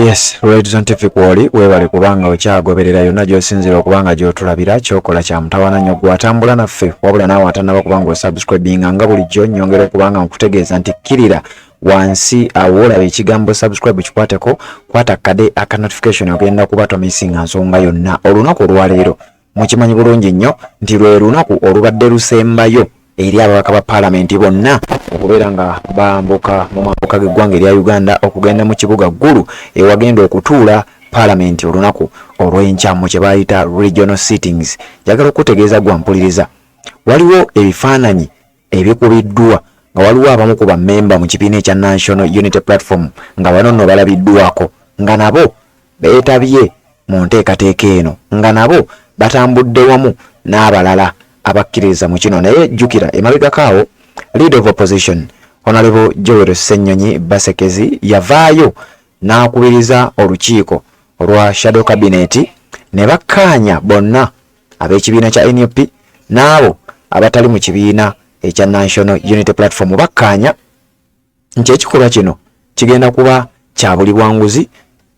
Yes, Red Zone TV kwoli webale kubanga okyagoberera yonna gy'osinzira okubanga gy'otulabira kyokola kya mutawana nnyo gwatambula naffe wabula naawe atanaba kubanga osubscribinga nga bulijjo nnyongera okubanga nkutegeeza nti kkirira wansi awolaba ekigambo subscribe kikwateko kwata kade aka notification ogenda kuba tomisinga nsonga yonna. Olunaku olwaleero mukimanyi bulungi nnyo nti lwe lunaku olubadde lusembayo eri ababaka ba parliament bonna okubeera nga bambuka mu mambuka g'eggwanga erya Uganda okugenda mu kibuga Gulu ewagenda okutuula parliament olunaku olw'enkya mu kye bayita regional sittings. Njagala okutegeeza gwampuliriza, waliwo ebifaananyi ebikubiddwa nga waliwo abamu ku bammemba mu kibiina ekya National Unity Platform nga bano nno balabiddwako nga nabo beetabye mu nteekateeka eno nga nabo batambudde wamu n'abalala abakkiriza mu kino. Naye jjukira emabegakaawo leader of opposition Honorable Joel Ssenyonyi Basekezi yavaayo n'akubiriza olukiiko olwa shadow cabinet ne bakkaanya bonna ab'ekibiina kya NUP n'abo abatali mu kibiina ekya National Unity Platform bakkaanya nti ekikolwa kino kigenda kuba kya buli bwanguzi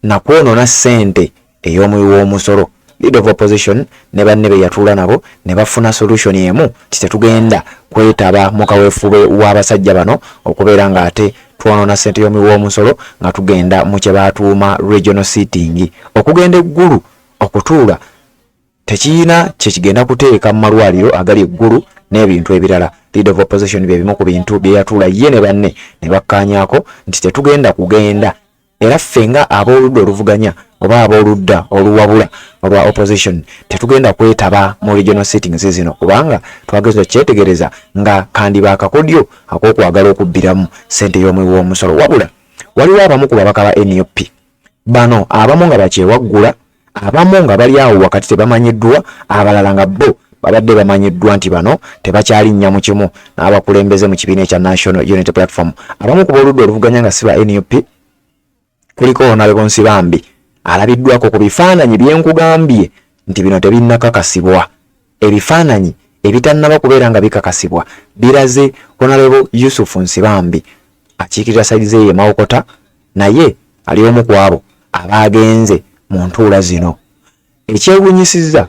na kwonoona ssente ey'omuwi w'omusolo. Leader of opposition ne banne be yatuula nabo ne bafuna solution emu ti tetugenda kwetaba mu kaweefube w'abasajja bano okubeera nga ate twonoona ssente y'omuwi w'omusolo nga tugenda mu kye baatuuma regional sitting. Okugenda eggulu okutuula tekiyina kye kigenda kuteeka mu malwaliro agali eggulu n'ebintu ebirala. Leader of opposition bye bimu ku bintu bye yatuula ye ne banne ne bakkaanyaako nti tetugenda kugenda, era ffe nga ab'oludda oluvuganya oba ab'oludda oluwabula olwa opposition tetugenda kwetaba mu regional sittings zino kubanga twageza kyetegereza nga kandi bakakodyo ak'okwagala okubbiramu ssente y'omuwi w'omusolo. Wabula waliwo abamu ku babaka ba NUP bano abamu nga bakyewaggula, abamu nga bali awo wakati tebamanyiddwa, abalala nga bo babadde bamanyiddwa nti bano tebakyalinnya mu kimu n'abakulembeze mu kibiina ekya National Unity Platform. Abamu ku b'oludda oluvuganya nga si ba NUP kuliko Honorable Nsibambi alabiddwako ku bifaananyi bye nkugambye nti bino tebinnakakasibwa. Ebifaananyi ebitannaba kubeera nga bikakasibwa biraze Honorable Yusuf Nsibambi akiikirira sayidi ze ye Mawokota, naye ali omu ku abo abaagenze mu ntuula zino. Ekyewuunyisizza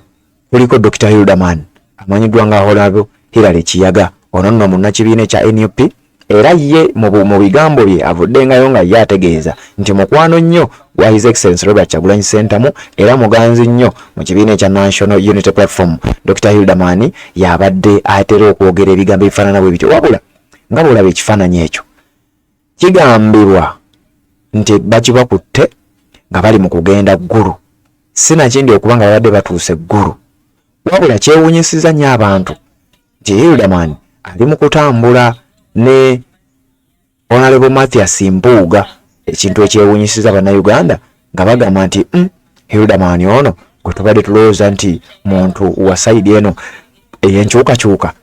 kuliko Dr. Hildaman amanyiddwa nga Honorable Hilary Kiyaga, ono nno munnakibiina ekya NUP era ye mu bigambo bye avuddengayo nga ye ategeeza nti mukwano nnyo wa His Excellency Robert Kyagulanyi Ssentamu era muganzi nnyo mu kibiina ekya National Unity Platform. Dr. Hildaman yabadde atera okwogera ebigambo ebifaanana bwe bityo. Wabula nga bw'olaba ekifaananyi ekyo kigambibwa nti bakibakutte nga bali mu kugenda Ggulu. Sinakindi okuba nga babadde batuuse Ggulu, wabula kyewuunyisiza nnyo abantu nti Hildaman ali mu kutambula ne Honorable Mathias Mpuuga. Ekintu ekyewuunyisiza bannayuganda nga bagamba nti Hildaman ono gwe tubadde tulowooza nti muntu wa sayidi eno ey'enkyukakyuka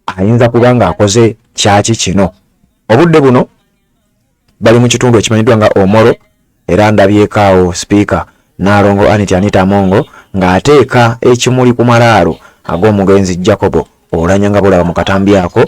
ayinza kuba nga akoze kyaki kino. Obudde buno bali mu kitundu ekimanyiddwa nga Omoro era ndabyekaawo Speaker Nnaalongo Anita Amongo ng'ateeka ekimuli ku malaalo ag'omugenzi Jacob Oulanyah nga bulaba mu katambi ako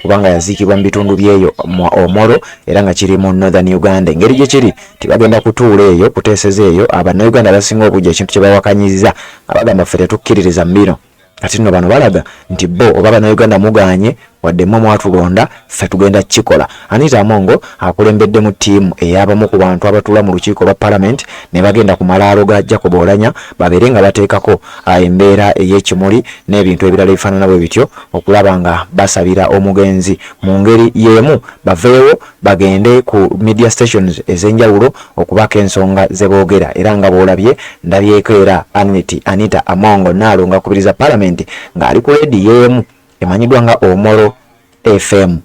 kubanga yaziikibwa mu bitundu byeyo mu Omoro era nga kiri mu Northern Uganda. Engeri gye kiri tibagenda kutuula eyo kuteeseza eyo abannayuganda abasinga obujja ekintu kye bawakanyiza nga bagamba ffe tetukkiririza mu bino. Kati nno bano balaga nti bo oba bannayuganda mugaanye wadde mmwe mwatulonda ffe tugenda kikola. Anita Amongo akulembedde mu ttiimu ey'abamu ku bantu abatuula mu lukiiko lwa parliament ne bagenda ku malaalo ga Jacob Oulanyah babeere nga bateekako embeera ey'ekimuli n'ebintu ebirala ebifaanana bwe bityo okulaba nga basabira omugenzi mu ngeri y'emu baveewo bagende ku media stations ez'enjawulo okubaka ensonga ze boogera. Era nga bw'olabye ndabyeko era Anita Amongo Nnaalongo akubiriza parliament nga ali ku leedi y'emu emanyiddwa nga Omoro FM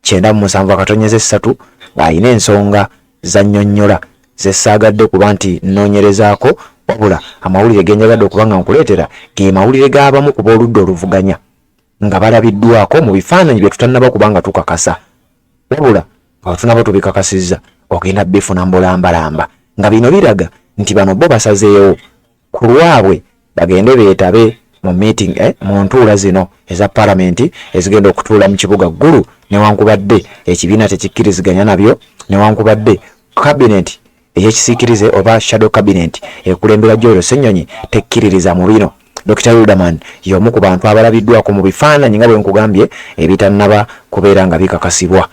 97.3 ng'alina ensonga za nnyonnyola ze saagadde kuba nti nnoonyerezaako, wabula amawulire ge njagadde okuba nga nkuleetera ge mawulire g'abamu ku b'oludda oluvuganya nga balabiddwako mu bifaananyi bye tutannaba kubanga tukakasa, wabula nga tunaba tubikakasizza ogenda bifuna mbulambalamba nga bino biraga nti bano bo basazeewo ku lwabwe bagende beetabe mu meeting mu ntuula zino eza parliament ezigenda okutuula mu kibuga Ggulu newankubadde ekibiina tekikkiriziganya nabyo newankubadde cabinet ey'ekisiikirize oba shadow cabinet ekulembera Joel Ssenyonyi tekkiririza mu bino. Dr. Hilderman y'omu ku bantu abalabiddwako mu bifaananyi nga bwe nkugambye ebitannaba kubeera nga bikakasibwa,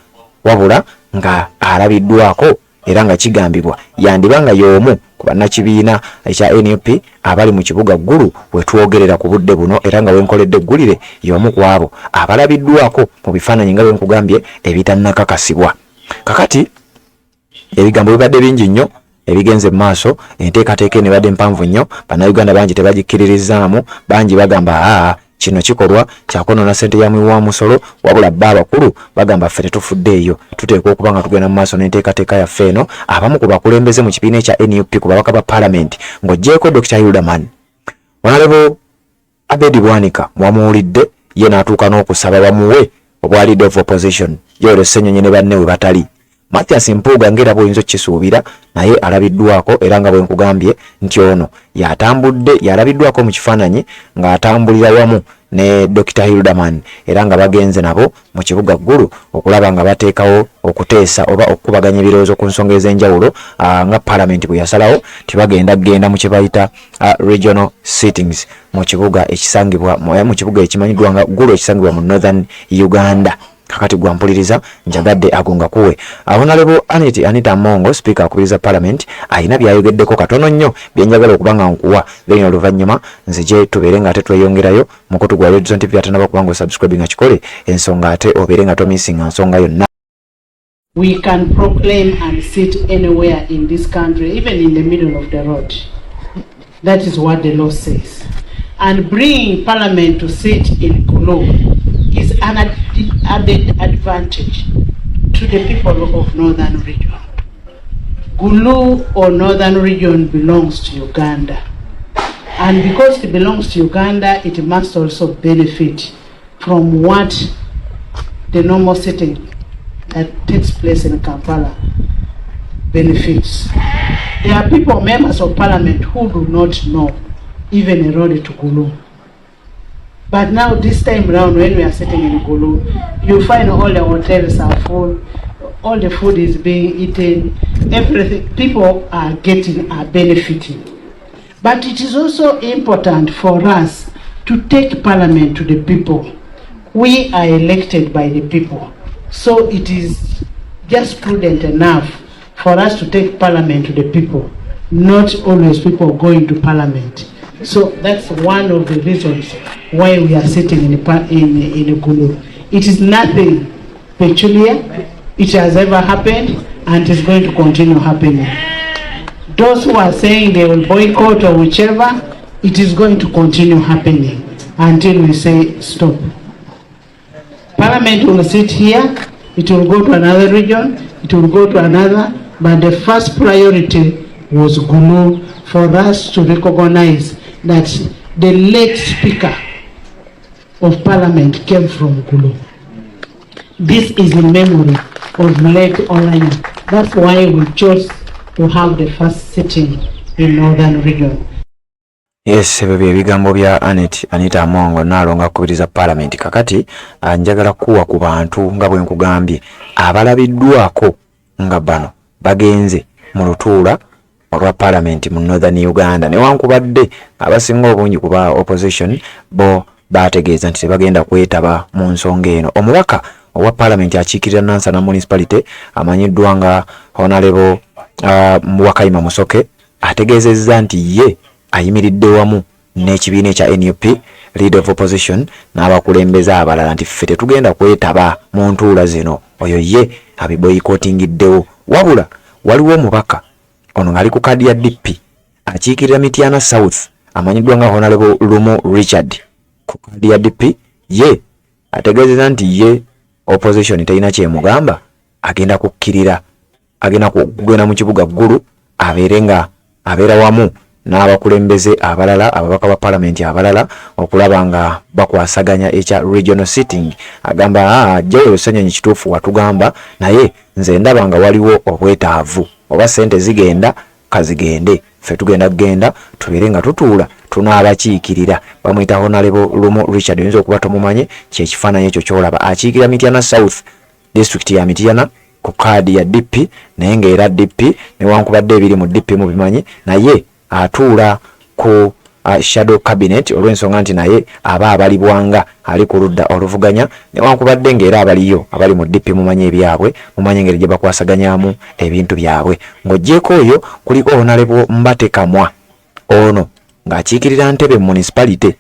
wabula nga alabiddwako era nga kigambibwa yandiba nga y'omu ku bannakibiina ekya NUP abali mu kibuga Gulu we twogerera ku budde buno, era nga wenkoledde eggulire y'omu ku abo abalabiddwako mu bifaananyi nga bwe nkugambye ebitannakakasibwa. Kakati ebigambo bibadde bingi nnyo ebigenze mu maaso, enteekateeka ne badde mpanvu nnyo, bannayuganda bangi tebagikkiririzaamu, bangi bagamba kino kikolwa kyakonoona ssente ya mwiwa musolo, wabula bba abakulu bagamba ffe tetufuddeeyo, tuteekwa okuba nga tugenda mu maaso n'enteekateeka yaffe eno. Abamu ku bakulembeze mu kibiina ekya NUP ku babaka ba paalamenti ng'oggyeko Dr. Hilderman, Honorable Abedi Bwanika mwamuwulidde, ye n'atuuka n'okusaba bamuwe obwa leader of opposition Joel Ssenyonyi ne banne we batali. Mathias Mpuuga ngera bw'oyinza okukisuubira naye alabiddwako, era nga bwe nkugambye nti ono yatambudde yalabiddwako mu kifaananyi ng'atambulira wamu ne Dr. Hilderman, era nga bagenze nabo mu kibuga Gulu okulaba nga bateekawo okuteesa oba okukubaganya ebirowoozo ku nsonga ez'enjawulo nga paalamenti bwe yasalawo tibagenda mu kye bayita regional sittings mu kibuga ekisangibwa mu kibuga ekimanyiddwa nga Gulu ekisangibwa mu Northern Uganda. Kakati gwampuliriza njagadde agonga kuwe. Honorable Anita Mongo, speaker akubiriza parliament, ayina byayogeddeko katono nnyo byenjagala okubanga nkuwa, then oluvannyuma nzije tubeere nga ate tweyongerayo mukutu gwa Radio TV atanaba kubanga subscribe nga kikole ensonga ate obeere nga tomisinga nsonga yonna. We can proclaim and sit anywhere in this country, even in the middle of the road. That is what the law says. And bringing parliament to sit in Gulu is an added advantage to the people of Northern Region. Gulu or Northern Region belongs to Uganda. And because it belongs to Uganda, it must also benefit from what the normal sitting that takes place in Kampala benefits. There are people, members of parliament, who do not know even a road to Gulu. But now this time around when we are sitting in Gulu, you find all the hotels are full, all the food is being eaten, everything, people are benefiting. But it is also important for us to take parliament to the people. We are elected by the people. So it is just prudent enough for us to take parliament to the people, not always people going to parliament. So that's one of the reasons why we are sitting in Gulu. It is nothing peculiar. It has ever happened and is going to continue happening. Those who are saying they will boycott or whichever, it is going to continue happening until we say stop. Parliament will sit here, it will go to another region, it will go to another, but the first priority was Gulu, for us to recognize that the late Speaker of Parliament came from Gulu. This is in memory of late Olanyi. That's why we chose to have the first sitting in Northern Region. Yes, ebyo ebigambo bya Anita Mongo nalonga kubiriza parliament. Kakati njagala kuwa ku bantu nga bwe nkugambye abalabiddwako nga bano bagenze mu lutuula olwa parliament mu Northern Uganda. Newankubadde abasinga obungi kuba opposition bo bategeeza nti bagenda kwetaba mu nsonga eno. Omubaka owa parliament akiikirira Nansana municipality amanyiddwa nga Honorable Wakayima Musoke ategeezezza nti ye ayimiridde wamu n'ekibiina ekya NUP leader of opposition n'abakulembeze abalala nti ffe tetugenda kwetaba mu ntuula zino, oyo ye abiboyikotingiddewo. Wabula waliwo omubaka ono ng'ali ku kadi ya DP akiikirira Mityana South amanyiddwa nga Honorable Lumo Richard ku kadi ya DP, ye ategeezeza nti ye opposition terina kyemugamba, agenda kukkirira agenda kugenda mu kibuga Gulu abeera wamu n'abakulembeze abalala ababaka ba parliament abalala okulaba nga bakwasaganya ekya regional sitting. Agamba Joel Ssenyonyi kituufu watugamba naye nze ndaba nga waliwo obwetaavu, oba sente zigenda kazigende, ffe tugenda tubeere nga tutuula tunaabakiikirira. Bamuyita Honorable Lumo Richard, oyinza okuba tomumanye, kyekifaananyi ekyo kyolaba akiikirira Mityana South district ya Mityana ku kaadi ya DP naye ng'era DP newankubadde ebiri mu DP mu bimanyi naye atuula ku shadow cabinet olw'ensonga nti naye aba abalibwanga ali ku ludda oluvuganya newankubadde ng'era abaliyo abali mu DP mumanyi ebyabwe mumanyi engeri gye bakwasaganyamu ebintu byabwe ng'oggyeko oyo kuliko Honorable Mbate Kamwa ono ng'akiikirira Ntebe municipality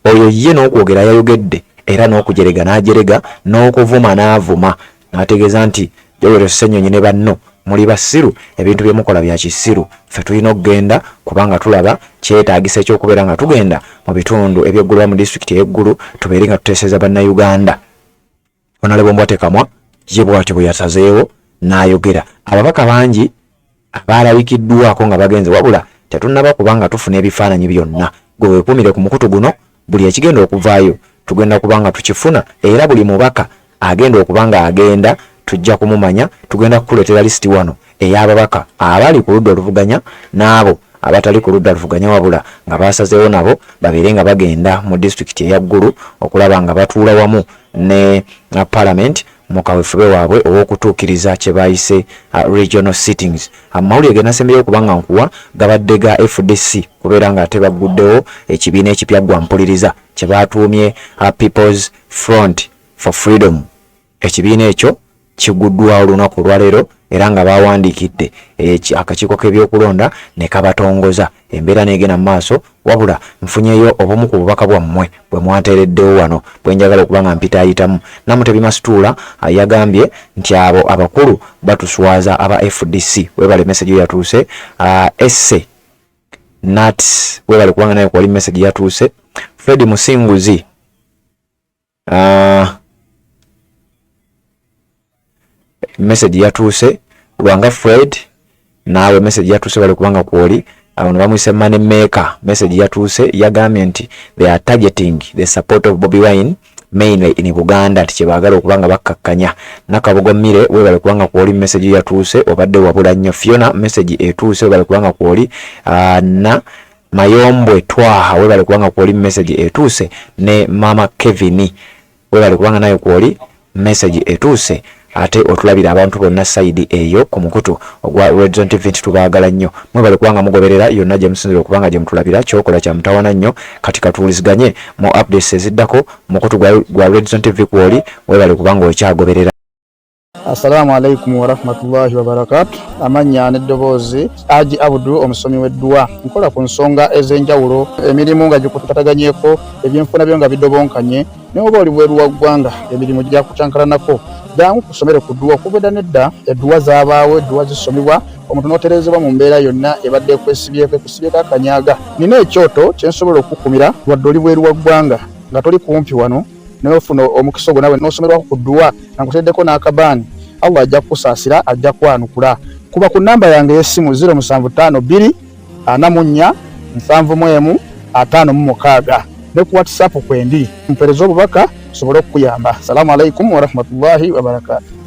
oyo ye n'okwogera yayogedde era n'okujerega n'ajerega n'okuvuma n'avuma n'ategeeza nti Joel Ssenyonyi ne banno muli basiru ebintu bye mukola bya kisiru ffe tulina okugenda kubanga tulaba kyetaagisa ekyokubeera nga tugenda mu bitundu eby'eggulu mu disitulikiti ey'eggulu tubeere nga tuteeseza bannayuganda. Honorable Mbate Kamwa ye bw'atyo bwe yasazeewo n'ayogera ababaka bangi abaalabikiddwako nga bagenze wabula tetunnaba kubanga tufuna ebifaananyi byonna gwe weekuumire ku mukutu guno buli ekigenda okuvaayo tugenda kubanga tukifuna era buli mubaka agenda okubanga agenda tujja kumumanya tugenda kukuleetera lisiti wano ey'ababaka abali ku ludda oluvuganya n'abo abatali ku ludda oluvuganya wabula nga basazeewo nabo babeere nga bagenda mu disitulikiti eyaggulu okulaba nga batuula wamu ne parliament mu kaweefube waabwe ow'okutuukiriza kye bayise regional sittings. Amawulire ge nasembeyo okubanga nkuwa gabadde ga FDC kubeera nga ate bagguddewo ekibiina ekipya gwa mpuliriza kye baatuumye People's Front for Freedom. Ekibiina ekyo kiguddwawo olunaku olwaleero era nga bawandiikidde akakiiko k'ebyokulonda ne kabatongoza embeera neegenda mu maaso wabula nfunyeyo obumu ku bubaka bwammwe bwe mwateereddewo wano bwe njagala okuba nga mpitaayitamu. Namutebi Masituula yagambye nti abo abakulu batuswaza aba FDC webale message yatuuse esse nat webale kubanga naye kwali message yatuuse Fred Musinguzi message yatuuse Lwanga Fred naawe message yatuuse bali kubanga kwoli abantu bamwise Money Maker message yatuuse yagambye nti they are targeting the support of Bobi Wine mainly in Buganda ati kyebagala okubanga bakkakkanya. Nakabogo Mire webale kubanga kwoli message yatuuse obadde wabula nnyo. Fiona message etuuse webale kubanga kwoli na Mayombwe Twaha webale kubanga kwoli message etuuse ne Mama Kevin webale kubanga nayo kwoli message etuuse ate otulabira abantu bonna side eyo ku mukutu ogwa Red Zone TV tubaagala nnyo mwebale kubanga mugoberera yonna gye musinzira okubanga gye mutulabira kyokola kya mutawana nnyo kati katuuliziganye mu updates eziddako mukutu gwa Red Zone TV kwoli webale kubanga okyagoberera. Assalamu alaikum wa rahmatullahi wa barakatuh. Amanya n'eddoboozi Haji Abdu omusomi w'eddua nkola ku nsonga ez'enjawulo emirimu nga gikutataganyeko ebyenfuna byo nga bidobonkanye ne oba oli bweru wa ggwanga emirimu gya kucankalanako jangu kusomere ku ddua okubeda nedda eddua zaabaawo eddua zisomibwa omuntu n'oterezebwa mu mbeera yonna ebadde ekwesibyeko akanyaga. Nina ekyoto kye nsobola okukumira wadde oli bweru wa ggwanga nga toli kumpi wano n'ofuna omukisa ogwo nawe n'osomerwako ku ddua nga nkuteddeko n'akabaani Allah ajja kusaasira ajja kwanukula. Kuba ku namba yange y'essimu 0752 44 71 56 ne ku WhatsApp kwendi mpereza obubaka sobole okuyamba. Assalamu alaikum wa rahmatullahi wa barakatuh.